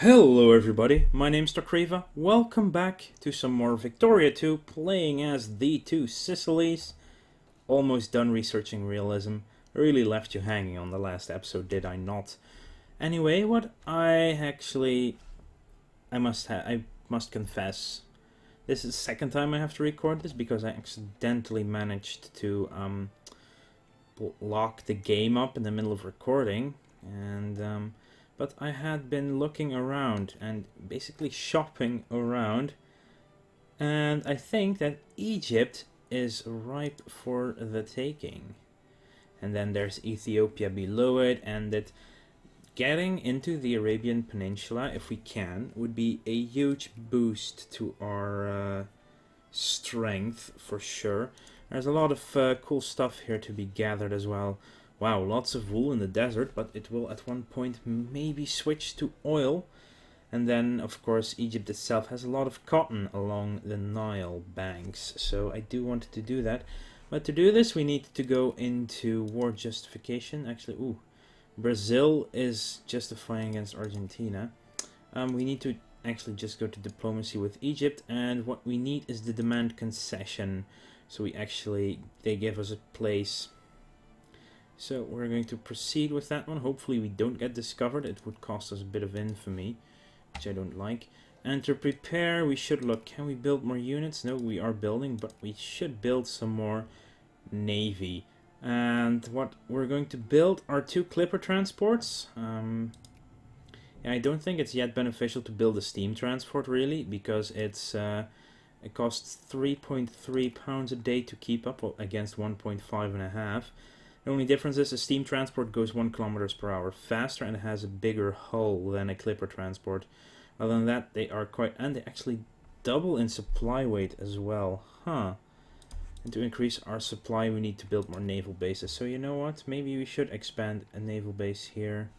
Hello everybody, my name's Takriva. Welcome back to some more Victoria 2, playing as the two Sicilies. Almost done researching realism. Really left you hanging on the last episode, did I not? Anyway, I must confess, this is the second time I have to record this because I accidentally managed to lock the game up in the middle of recording, and but I had been looking around and basically shopping around, and I think that Egypt is ripe for the taking. And then there's Ethiopia below it, and that getting into the Arabian Peninsula, if we can, would be a huge boost to our strength for sure. There's a lot of cool stuff here to be gathered as well. Wow, lots of wool in the desert, but it will at one point maybe switch to oil. And then, of course, Egypt itself has a lot of cotton along the Nile banks, so I do want to do that. But to do this, we need to go into war justification. Actually, Brazil is justifying against Argentina. We need to actually just go to diplomacy with Egypt, and what we need is the demand concession. So they give us a place. So we're going to proceed with that one. Hopefully we don't get discovered. It would cost us a bit of infamy, which I don't like. And to prepare, we should look, can we build more units? No, we are building, but we should build some more navy. And what we're going to build are 2 clipper transports. I don't think it's yet beneficial to build a steam transport, really, because it costs 3.3 pounds a day to keep up against 1.5 The only difference is a steam transport goes 1 kilometers per hour faster and has a bigger hull than a clipper transport. Other than that, they actually double in supply weight as well. And to increase our supply, we need to build more naval bases. So you know what? Maybe we should expand a naval base here.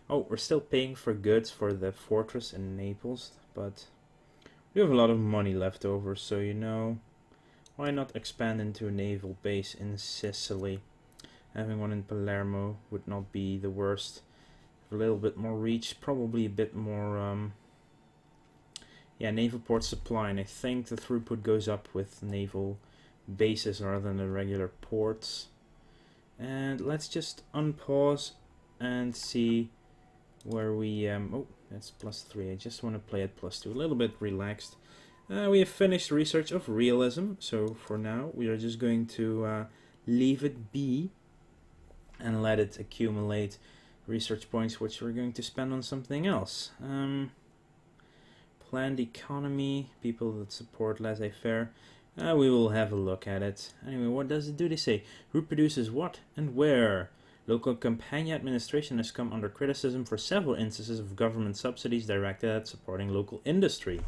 We're still paying for goods for the fortress in Naples, but we have a lot of money left over, so you know, why not expand into a naval base in Sicily? Having one in Palermo would not be the worst. A little bit more reach, probably a bit more, naval port supply, and I think the throughput goes up with naval bases rather than the regular ports. And let's just unpause and see where we, that's +3, I just want to play at +2, a little bit relaxed. We have finished research of realism, so for now we are just going to leave it be and let it accumulate research points, which we're going to spend on something else. Planned economy, people that support laissez-faire. We will have a look at it. Anyway, what does it do? They say, who produces what and where? Local Campania administration has come under criticism for several instances of government subsidies directed at supporting local industry.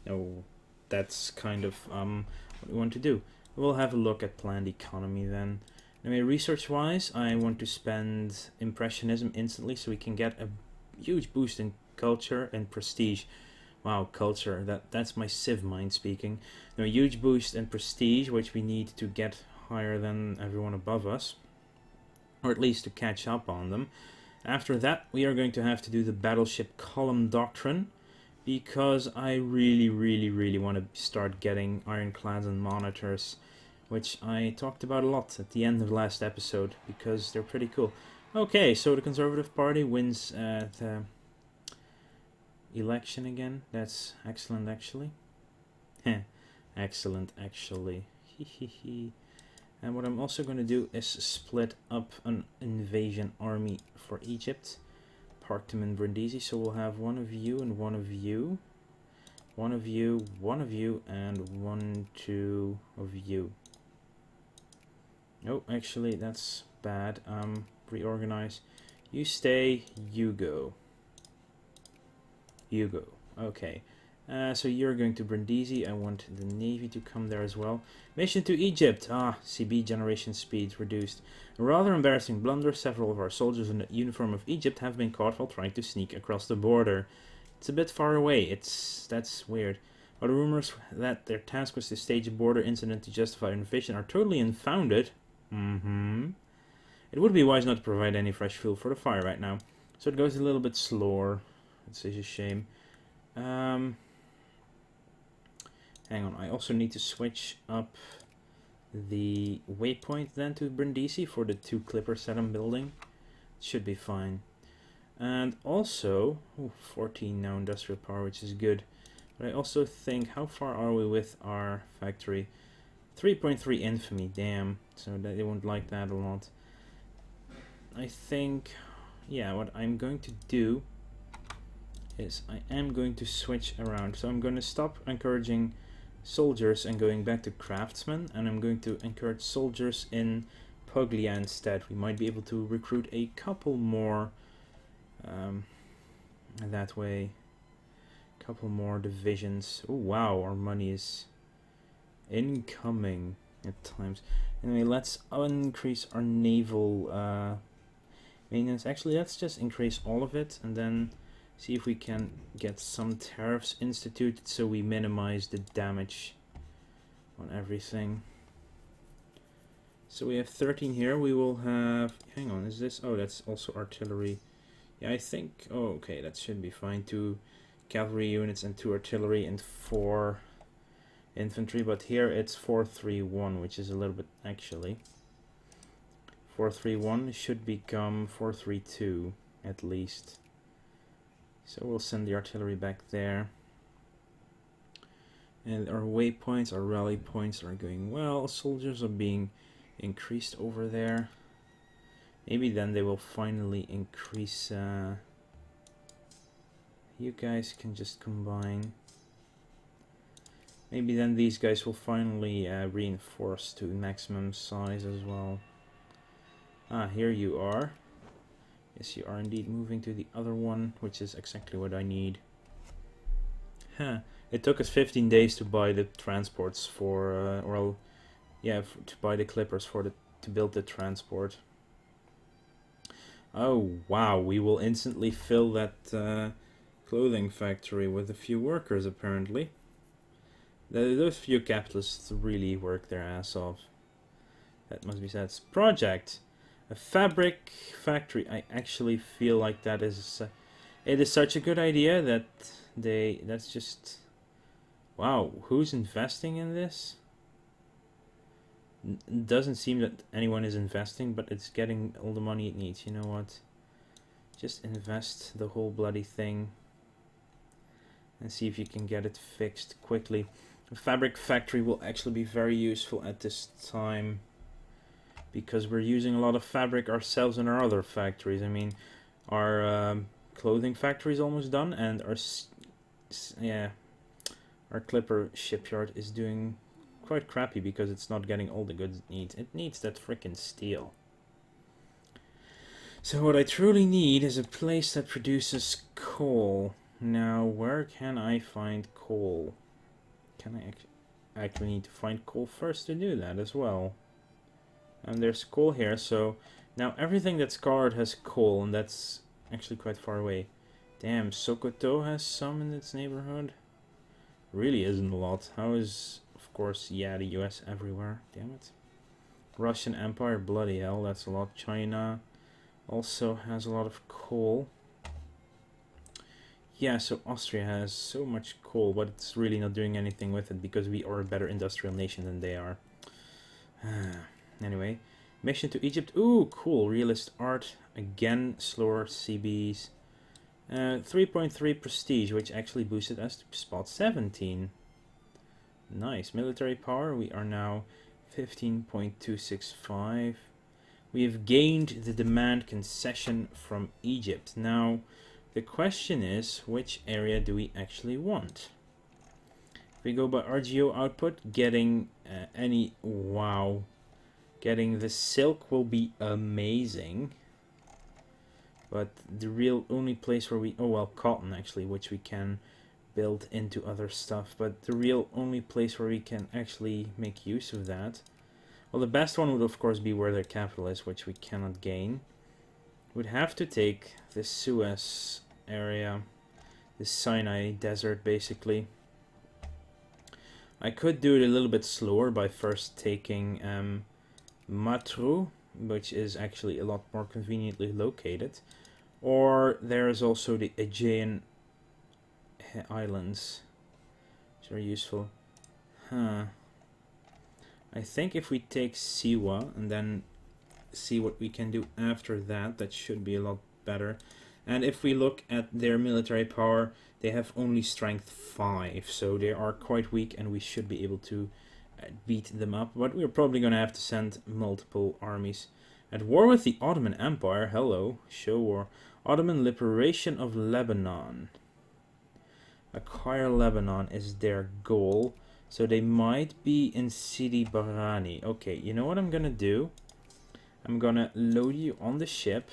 No, that's kind of what we want to do. We'll have a look at planned economy then. Anyway, research-wise, I want to spend Impressionism instantly so we can get a huge boost in culture and prestige. Wow, culture, that's my Civ mind speaking. A huge boost in prestige, which we need to get higher than everyone above us, or at least to catch up on them. After that, we are going to have to do the battleship column doctrine, because I really want to start getting ironclads and monitors, which I talked about a lot at the end of the last episode, because they're pretty cool. Okay, so the Conservative Party wins the election again. That's excellent, actually. Excellent, actually. And what I'm also going to do is split up an invasion army for Egypt. Park them in Brindisi, so we'll have one of you and one of you. One of you, and 2 of you. Oh, actually, that's bad. Reorganize. You stay, you go. You go. Okay. So you're going to Brindisi. I want the Navy to come there as well. Mission to Egypt. CB generation speed reduced. A rather embarrassing blunder. Several of our soldiers in the uniform of Egypt have been caught while trying to sneak across the border. It's a bit far away. That's weird. But the rumors that their task was to stage a border incident to justify an invasion are totally unfounded. It would be wise not to provide any fresh fuel for the fire right now. So it goes a little bit slower. it's a shame. Hang on, I also need to switch up the waypoint then to Brindisi for the 2 clippers that I'm building. It should be fine. And also, 14 now industrial power, which is good. But I also think, how far are we with our factory? 3.3 infamy, damn. So that they won't like that a lot. I think, yeah, what I'm going to do is I am going to switch around. So I'm going to stop encouraging soldiers and going back to craftsmen, and I'm going to encourage soldiers in Puglia instead. We might be able to recruit a couple more that way. A couple more divisions. Oh wow, our money is incoming at times. Anyway, let's increase our naval maintenance. Actually, let's just increase all of it and then see if we can get some tariffs instituted so we minimize the damage on everything. So we have 13 here. We will have, hang on, is this, oh, that's also artillery. Yeah, I think, oh, okay, that should be fine. 2 cavalry units and 2 artillery and 4 infantry, but here it's 431, which is a little bit, actually. 431 should become 432 at least. So we'll send the artillery back there. And our waypoints, our rally points are going well. Soldiers are being increased over there. Maybe then they will finally increase. You guys can just combine. Maybe then these guys will finally reinforce to maximum size as well. Ah, here you are. Yes, you are indeed moving to the other one, which is exactly what I need. Huh. It took us 15 days to buy the transports for, to buy the clippers for to build the transport. Oh wow, we will instantly fill that clothing factory with a few workers apparently. Those few capitalists really work their ass off. That must be said. Project. A fabric factory. I actually feel like that is it is such a good idea that that's just, wow, who's investing in this? Doesn't seem that anyone is investing, but it's getting all the money it needs. You know what? Just invest the whole bloody thing and see if you can get it fixed quickly. A fabric factory will actually be very useful at this time, because we're using a lot of fabric ourselves in our other factories. I mean, our clothing factory is almost done, and our clipper shipyard is doing quite crappy because it's not getting all the goods it needs. It needs that frickin' steel. So what I truly need is a place that produces coal. Now, where can I find coal? Can I actually need to find coal first to do that as well? And there's coal here, so now everything that's colored has coal, and that's actually quite far away. Damn, Sokoto has some in its neighborhood. Really isn't a lot. How is, of course, yeah, the US everywhere. Damn it. Russian Empire, bloody hell, that's a lot. China also has a lot of coal. Yeah, so Austria has so much coal, but it's really not doing anything with it because we are a better industrial nation than they are. Anyway, mission to Egypt. Ooh, cool. Realist art. Again, slower CBs. 3.3 prestige, which actually boosted us to spot 17. Nice. Military power. We are now 15.265. We have gained the demand concession from Egypt. Now, the question is, which area do we actually want? If we go by RGO output, getting getting the silk will be amazing. But the real only place where we, cotton actually, which we can build into other stuff. But the real only place where we can actually make use of that, well, the best one would of course be where their capital is, which we cannot gain. Would have to take the Suez area, the Sinai desert basically. I could do it a little bit slower by first taking Matru, which is actually a lot more conveniently located. Or there is also the Aegean islands which are useful. Huh. I think if we take Siwa and then see what we can do after that, that should be a lot better. And if we look at their military power, they have only strength 5, so they are quite weak, and we should be able to beat them up. But we're probably going to have to send multiple armies. At war with the Ottoman Empire. Hello, show war. Ottoman liberation of Lebanon. Acquire Lebanon is their goal. So they might be in Sidi Barani. Okay, you know what I'm going to do? I'm going to load you on the ship.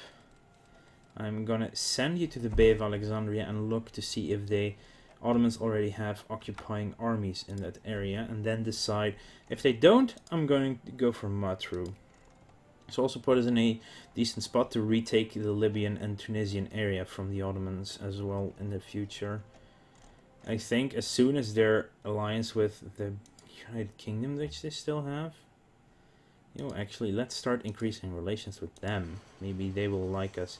I'm going to send you to the Bay of Alexandria and look to see if the Ottomans already have occupying armies in that area. And then decide. If they don't, I'm going to go for Matru. So also put us in a decent spot to retake the Libyan and Tunisian area from the Ottomans as well in the future. I think as soon as their alliance with the United Kingdom, which they still have. You know, actually, let's start increasing relations with them. Maybe they will like us.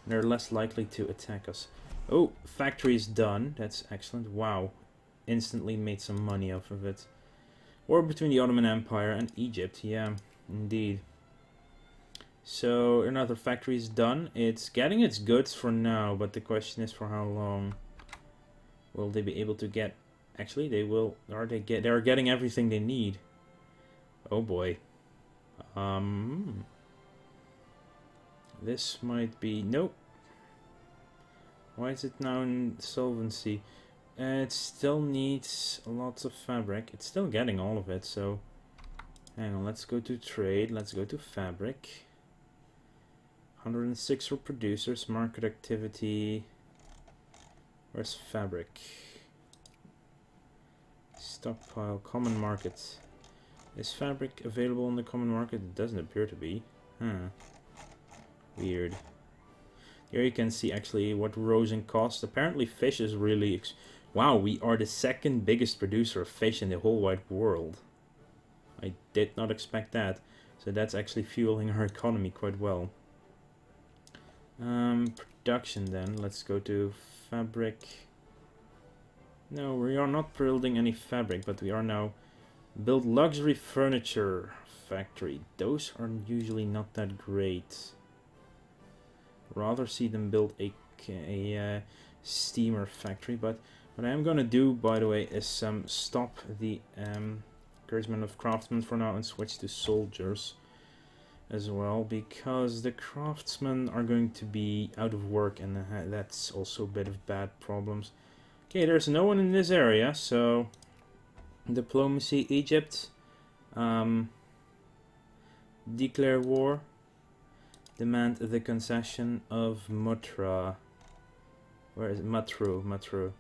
They're less likely to attack us. Oh, factory is done. That's excellent. Wow. Instantly made some money off of it. War between the Ottoman Empire and Egypt. Yeah, indeed. So another factory is done. It's getting its goods for now, but the question is for how long. Will they be able to get... Actually, they will... They are getting everything they need. Oh boy. This might be... Nope. Why is it now in solvency? It still needs lots of fabric. It's still getting all of it, so... Hang on, let's go to trade. Let's go to fabric. 106 for producers. Market activity... Where's fabric? Stockpile, common market. Is fabric available in the common market? It doesn't appear to be. Huh. Weird. Here you can see actually what rosin costs. Apparently fish is really... Wow, we are the second biggest producer of fish in the whole wide world. I did not expect that. So that's actually fueling our economy quite well. Production then. Let's go to fabric. No, we are not building any fabric, but we are now build luxury furniture factory. Those are usually not that great. Rather see them build a steamer factory. But what I am gonna do, by the way, is stop the encouragement of craftsmen for now and switch to soldiers as well, because the craftsmen are going to be out of work, and that's also a bit of bad problems. Okay, there's no one in this area, so diplomacy, Egypt, declare war, demand the concession of Mutra. Where is it? Matru.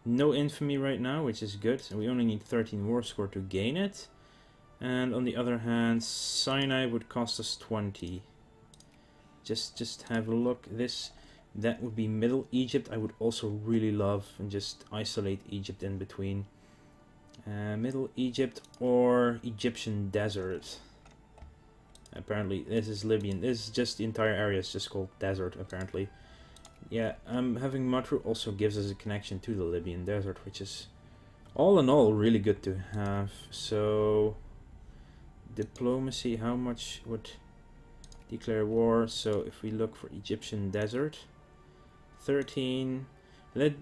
No infamy right now, which is good, and we only need 13 war score to gain it. And on the other hand, Sinai would cost us 20. Just have a look. That would be Middle Egypt. I would also really love and just isolate Egypt in between. Middle Egypt or Egyptian desert. Apparently this is Libyan. This is just the entire area is just called desert apparently. Yeah, having Matru also gives us a connection to the Libyan desert, which is all in all really good to have. So diplomacy, how much would declare war? So if we look for Egyptian desert, 13.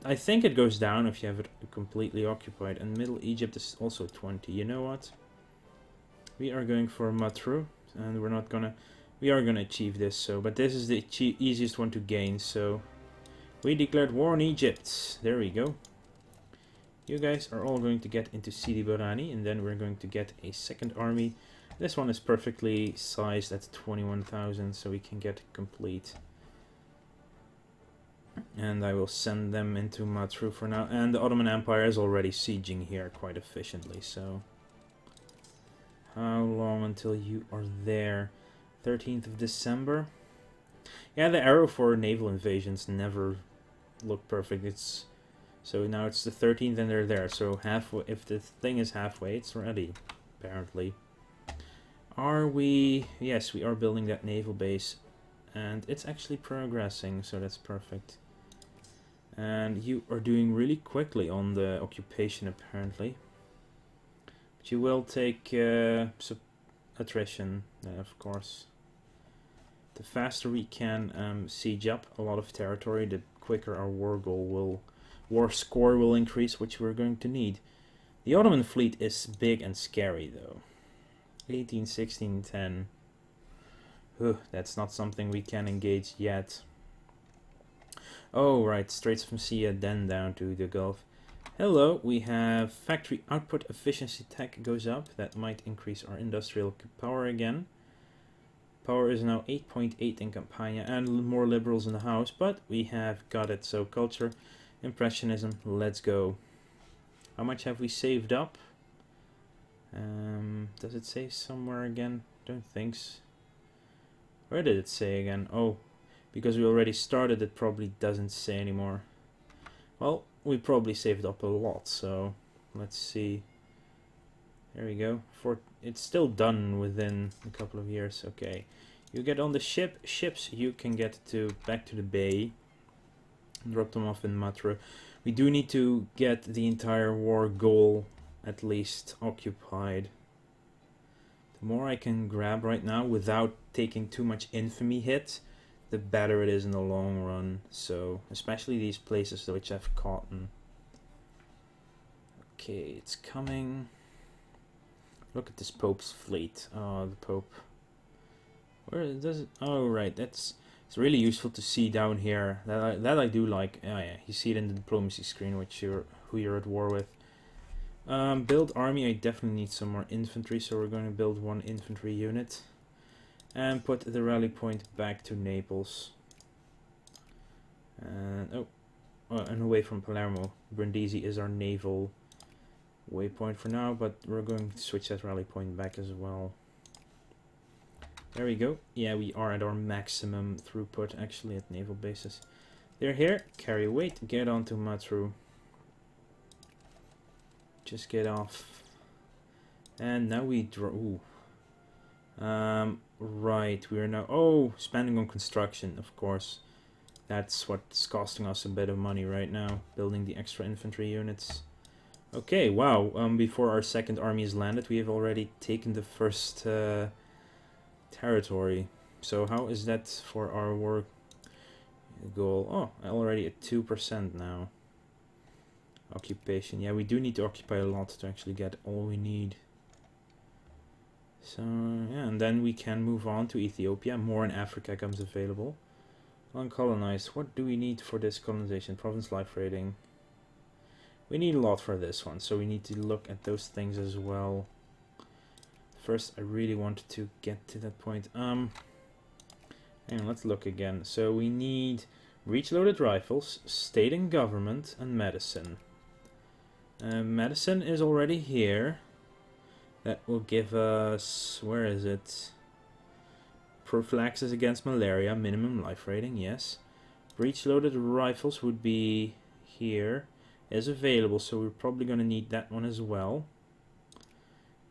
I think it goes down if you have it completely occupied, and Middle Egypt is also 20. You know what? We are going for Matru, and we are gonna achieve this. So, but this is the easiest one to gain. So we declared war on Egypt. There we go. You guys are all going to get into Sidi Barani, and then we're going to get a second army. This one is perfectly sized at 21,000, so we can get complete. And I will send them into Matru for now. And the Ottoman Empire is already sieging here quite efficiently, so... How long until you are there? 13th of December? Yeah, the arrow for naval invasions never look perfect. So now it's the 13th and they're there. So halfway, if the thing is halfway, it's ready, apparently. Are we... Yes, we are building that naval base. And it's actually progressing, so that's perfect. And you are doing really quickly on the occupation apparently. But you will take attrition, of course. The faster we can siege up a lot of territory, the quicker our war score will increase, which we're going to need. The Ottoman fleet is big and scary though. 18, 16, 10. That's not something we can engage yet. Oh, right, Straits of Messina, then down to the Gulf. Hello, we have factory output efficiency tech goes up. That might increase our industrial power again. Power is now 8.8 in Campania and more liberals in the house, but we have got it. So culture, impressionism, let's go. How much have we saved up? Does it say somewhere again? Don't think so. Where did it say again? Oh, because we already started, it probably doesn't say anymore. Well, we probably saved up a lot, so let's see. There we go. It's still done within a couple of years. Okay, you get on the ships. You can get back to the bay. Drop them off in Matru. We do need to get the entire war goal at least occupied. The more I can grab right now without taking too much infamy hit, the better it is in the long run. So, especially these places which have cotton. Okay, it's coming. Look at this Pope's fleet. Oh, the Pope. Where does it? Oh, right. It's really useful to see down here. That I do like. Oh yeah, you see it in the diplomacy screen, who you're at war with. Build army. I definitely need some more infantry, so we're going to build one infantry unit. And put the rally point back to Naples. And and away from Palermo. Brindisi is our naval waypoint for now, but we're going to switch that rally point back as well. There we go. Yeah, we are at our maximum throughput actually at naval bases. They're here. Carry weight. Get on to Matru. Just get off. And now we draw. Right, we are now spending on construction, of course. That's what's costing us a bit of money right now, building the extra infantry units. Okay, wow, before our second army is landed, we have already taken the first territory. So how is that for our war goal? Oh, already at 2% now. Occupation. Yeah, we do need to occupy a lot to actually get all we need. So, yeah, and then we can move on to Ethiopia. More in Africa comes available. Uncolonized. What do we need for this colonization? Province life rating. We need a lot for this one, so we need to look at those things as well. First, I really wanted to get to that point. Hang on, let's look again. So we need breech-loaded rifles, state and government, and medicine. Medicine is already here. That will give us, where is it? Prophylaxis against malaria, minimum life rating, yes. Breech-loaded rifles would be here. Is available, so we're probably going to need that one as well.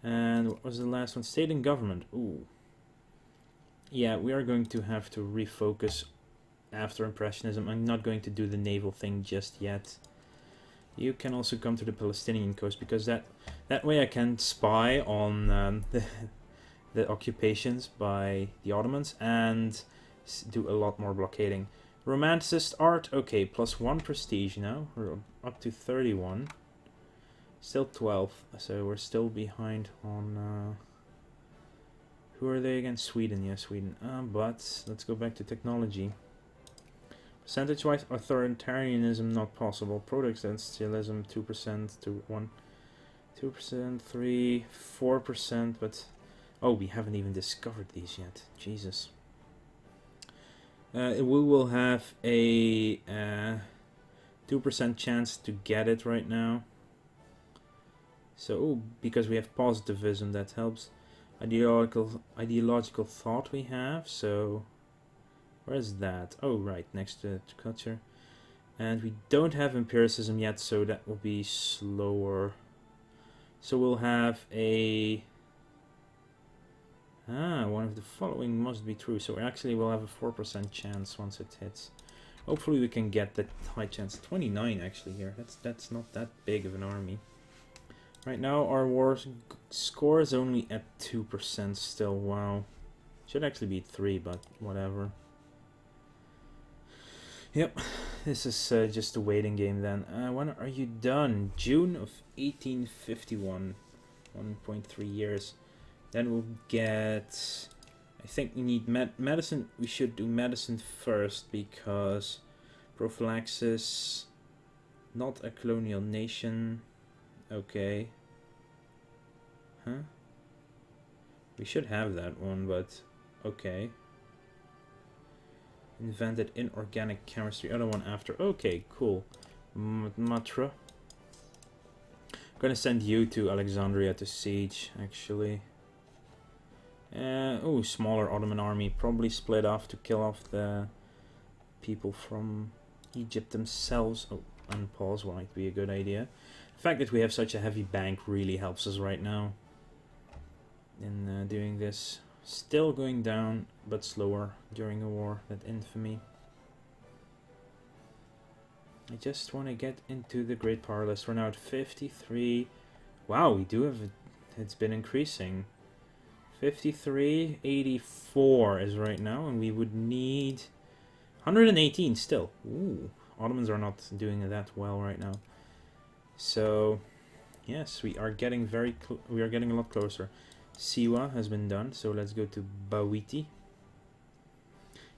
And what was the last one? State and government. Ooh. Yeah, we are going to have to refocus after Impressionism. I'm not going to do the naval thing just yet. You can also come to the Palestinian coast, because that way I can spy on the occupations by the Ottomans and do a lot more blockading. Romanticist art, okay, +1 prestige now. We're up to 31. Still 12, so we're still behind on... who are they again? Sweden, yeah, Sweden. But let's go back to technology. Percentage-wise, authoritarianism not possible. Protestantalism 2% to 1, 2%, 3, 4%. But we haven't even discovered these yet. Jesus. We will have a 2% chance to get it right now. So because we have positivism, that helps. Ideological thought we have. So. Where is that? Oh, right, next to culture. And we don't have empiricism yet, so that will be slower. So we'll have a... one of the following must be true. So actually we'll have a 4% chance once it hits. Hopefully we can get the high chance. 29 actually here. That's not that big of an army. Right now our war score is only at 2% still. Wow. Should actually be 3, but whatever. Yep, this is just a waiting game then. When are you done? June of 1851. 1.3 years. Then we'll get... I think we need medicine. We should do medicine first because prophylaxis, not a colonial nation. Okay. Huh? We should have that one, but okay. Invented inorganic chemistry. Other one after. Okay, cool. Matra. I'm gonna send you to Alexandria to siege, actually. Oh, smaller Ottoman army. Probably split off to kill off the people from Egypt themselves. Oh, unpause might be a good idea. The fact that we have such a heavy bank really helps us right now in doing this. Still going down, but slower during a war. That infamy. I just want to get into the great power list. We're now at 53. Wow, we do have... It's been increasing. 53, 84 is right now, and we would need 118 still. Ooh, Ottomans are not doing that well right now. So, yes, we are getting we are getting a lot closer. Siwa has been done, so let's go to Bawiti.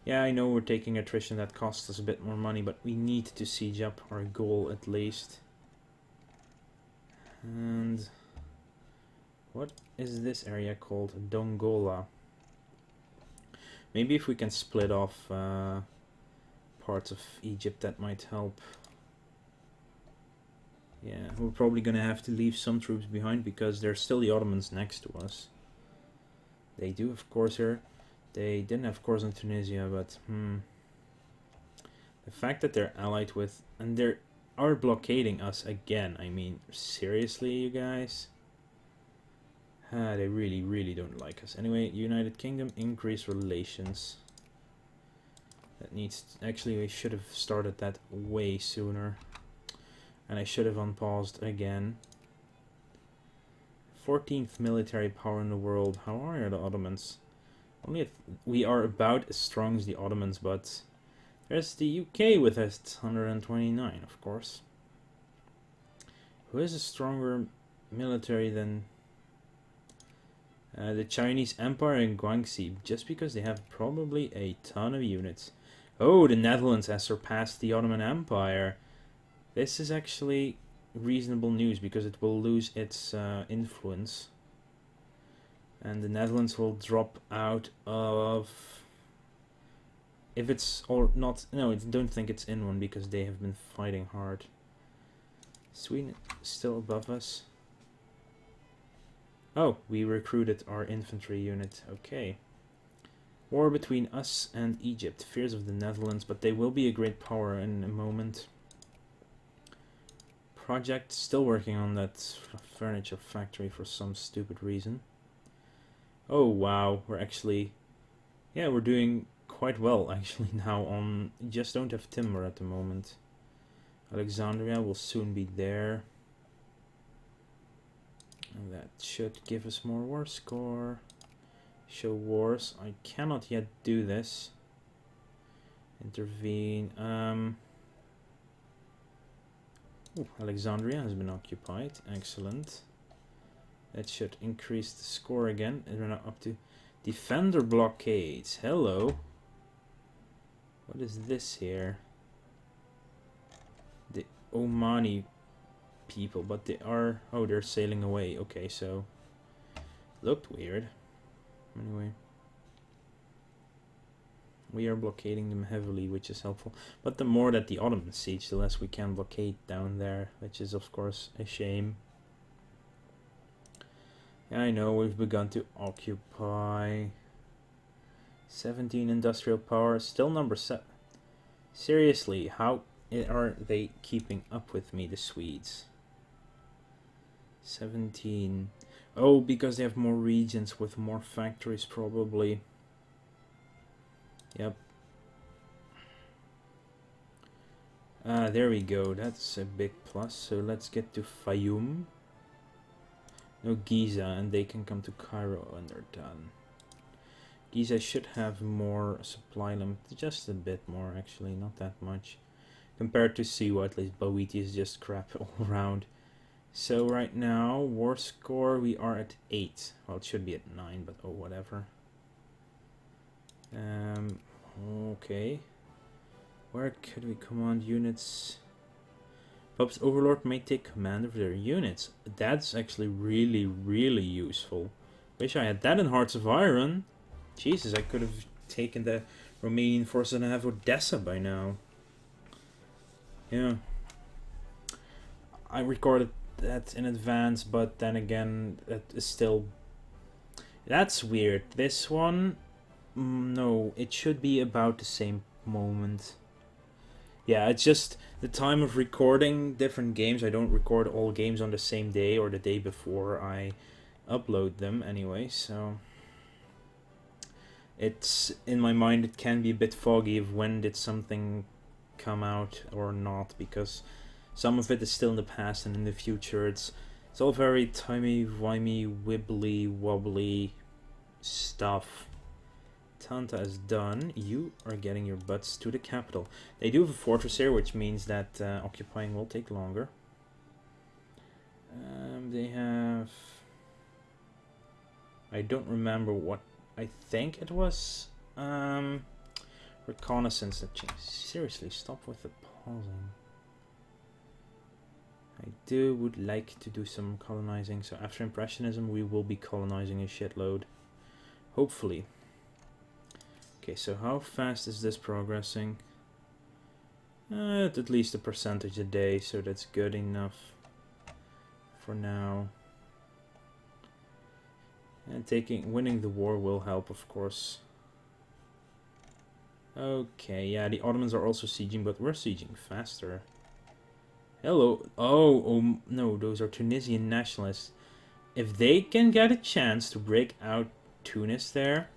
Yeah, I know we're taking attrition that costs us a bit more money, but we need to siege up our goal at least. And what is this area called? Dongola. Maybe if we can split off parts of Egypt, that might help. Yeah, we're probably gonna have to leave some troops behind because there's still the Ottomans next to us. They do have cores here. They didn't have cores in Tunisia, but the fact that they're allied with and they are blockading us again. I mean, seriously, you guys? They really, really don't like us. Anyway, United Kingdom, increase relations. That needs... Actually, we should have started that way sooner. And I should have unpaused again. 14th military power in the world. How are the Ottomans? Only if we are about as strong as the Ottomans, but there's the UK with us, 129, of course. Who is a stronger military than the Chinese Empire and Guangxi? Just because they have probably a ton of units. Oh, the Netherlands has surpassed the Ottoman Empire. This is actually reasonable news because it will lose its influence. And the Netherlands will drop out of... If it's or not... No, I don't think it's in one because they have been fighting hard. Sweden still above us. Oh, we recruited our infantry unit. Okay. War between us and Egypt. Fears of the Netherlands, but they will be a great power in a moment. Project, still working on that furniture factory for some stupid reason. Oh wow, we're actually... Yeah, we're doing quite well actually now on... Just don't have timber at the moment. Alexandria will soon be there. And that should give us more war score. Show wars. I cannot yet do this. Intervene. Ooh, Alexandria has been occupied. Excellent. That should increase the score again. And we're now up to defender blockades. Hello. What is this here? The Omani people, but they are... Oh, they're sailing away. Okay, so... Looked weird. Anyway. We are blockading them heavily, which is helpful. But the more that the Ottomans siege, the less we can blockade down there, which is of course a shame. Yeah, I know, we've begun to occupy. 17 industrial power, still number 7. Seriously, how are they keeping up with me, the Swedes? 17. Oh, because they have more regions with more factories, probably. Yep. Ah, there we go. That's a big plus. So let's get to Fayoum. No, Giza, and they can come to Cairo when they're done. Giza should have more supply limit, just a bit more actually, not that much. Compared to Siwa, at least Bawiti is just crap all around. So right now, war score, we are at 8. Well, it should be at 9, but oh, whatever. Okay. Where could we command units? Pope's Overlord may take command of their units. That's actually really, really useful. Wish I had that in Hearts of Iron. Jesus, I could have taken the Romanian forces and have Odessa by now. Yeah. I recorded that in advance, but then again, that is still... That's weird. This one... no, it should be about the same moment. Yeah, it's just the time of recording different games. I don't record all games on the same day or the day before I upload them anyway, so... It's, in my mind, it can be a bit foggy of when did something come out or not, because some of it is still in the past and in the future. It's all very timey-wimey, wibbly-wobbly stuff. Tanta is done. You are getting your butts to the capital. They do have a fortress here, which means that occupying will take longer. They have... I don't remember what... I think it was... reconnaissance that changed. Seriously, stop with the pausing. I would like to do some colonizing, so after Impressionism we will be colonizing a shitload. Hopefully. Okay, so how fast is this progressing? At least a percentage a day, so that's good enough for now. And winning the war will help, of course. Okay, yeah, the Ottomans are also sieging, but we're sieging faster. Hello. Oh, no, those are Tunisian nationalists. If they can get a chance to break out Tunis there,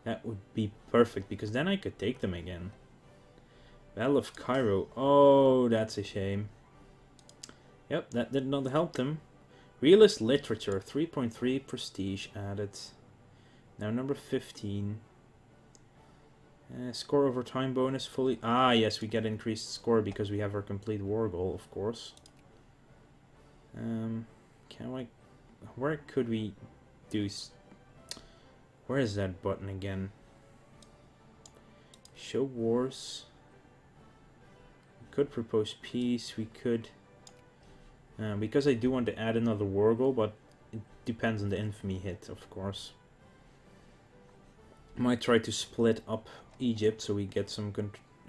that would be perfect, because then I could take them again. Battle of Cairo. Oh, that's a shame. Yep, that did not help them. Realist literature, 3.3 prestige added. Now number 15. Score over time bonus fully... Ah, yes, we get increased score because we have our complete war goal, of course. Where could we do... Where is that button again? Show wars. We could propose peace. We could... because I do want to add another war goal, but it depends on the infamy hit, of course. Might try to split up Egypt so we get some...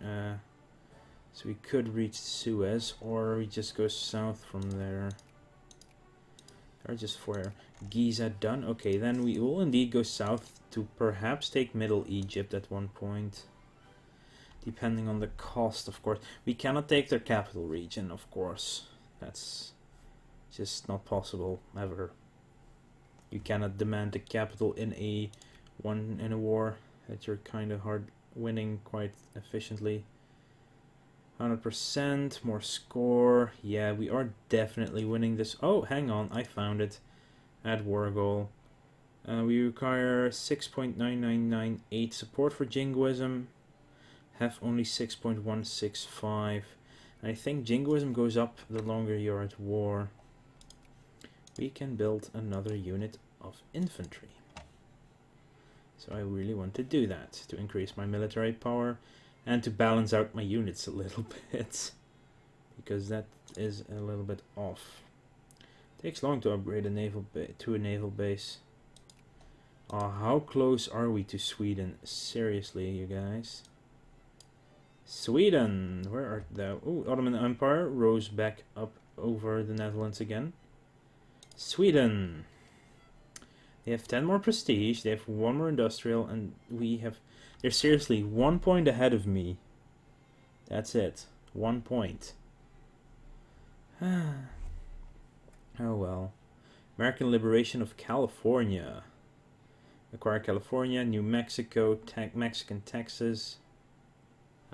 so we could reach Suez, or we just go south from there. Or just for Giza done. Okay, then we will indeed go south to perhaps take Middle Egypt at one point. Depending on the cost, of course. We cannot take their capital region, of course. That's just not possible, ever. You cannot demand the capital in a war that you're kind of hard winning quite efficiently. 100% more score. Yeah, we are definitely winning this. Oh, hang on, I found it. Add war goal. We require 6.9998 support for jingoism. Have only 6.165. I think jingoism goes up the longer you're at war. We can build another unit of infantry. So I really want to do that, to increase my military power and to balance out my units a little bit, because that is a little bit off. Takes long to upgrade a naval base. How close are we to Sweden? Seriously, you guys. Sweden, where art thou? Oh, Ottoman Empire rose back up over the Netherlands again. Sweden. They have 10 more prestige, they have 1 more industrial, and they're seriously 1 point ahead of me. That's it. 1 point. Oh well. American liberation of California. Acquire California, New Mexico, Mexican Texas.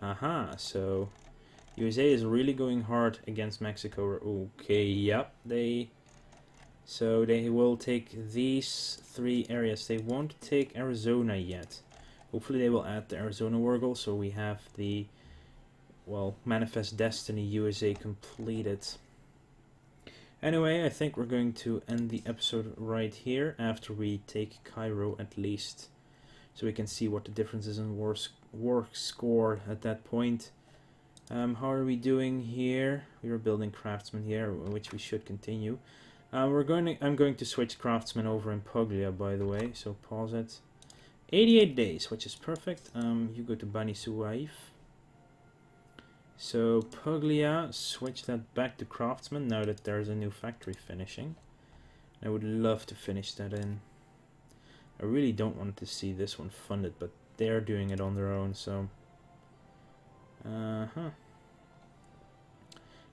Aha, so USA is really going hard against Mexico. Okay, yep, so they will take these 3 areas. They won't take Arizona yet. Hopefully they will add the Arizona Wurgle, so we have the, well, Manifest Destiny USA completed. Anyway, I think we're going to end the episode right here after we take Cairo at least, so we can see what the difference is in war score at that point. How are we doing here? We were building craftsmen here, which we should continue. I'm going to switch craftsmen over in Puglia, by the way, so pause it. 88 days, which is perfect. You go to Bani Suwaif. So Puglia, switch that back to craftsman now that there's a new factory finishing. I would love to finish that in. I really don't want to see this one funded, but they're doing it on their own, so...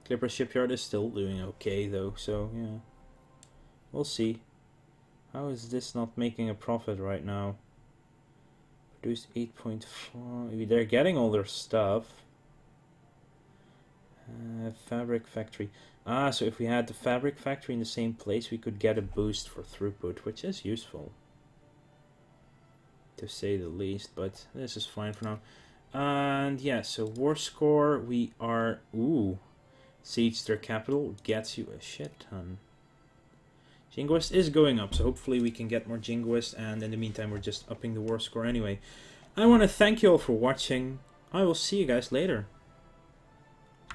Clipper Shipyard is still doing okay though, so yeah. We'll see. How is this not making a profit right now? Produced 8.4. They're getting all their stuff. Fabric factory. So if we had the fabric factory in the same place, we could get a boost for throughput, which is useful, to say the least, but this is fine for now. And yeah, so war score, we are... Ooh. Siege their capital gets you a shit ton. Jingoist is going up, so hopefully we can get more Jingoist, and in the meantime we're just upping the war score anyway. I want to thank you all for watching. I will see you guys later.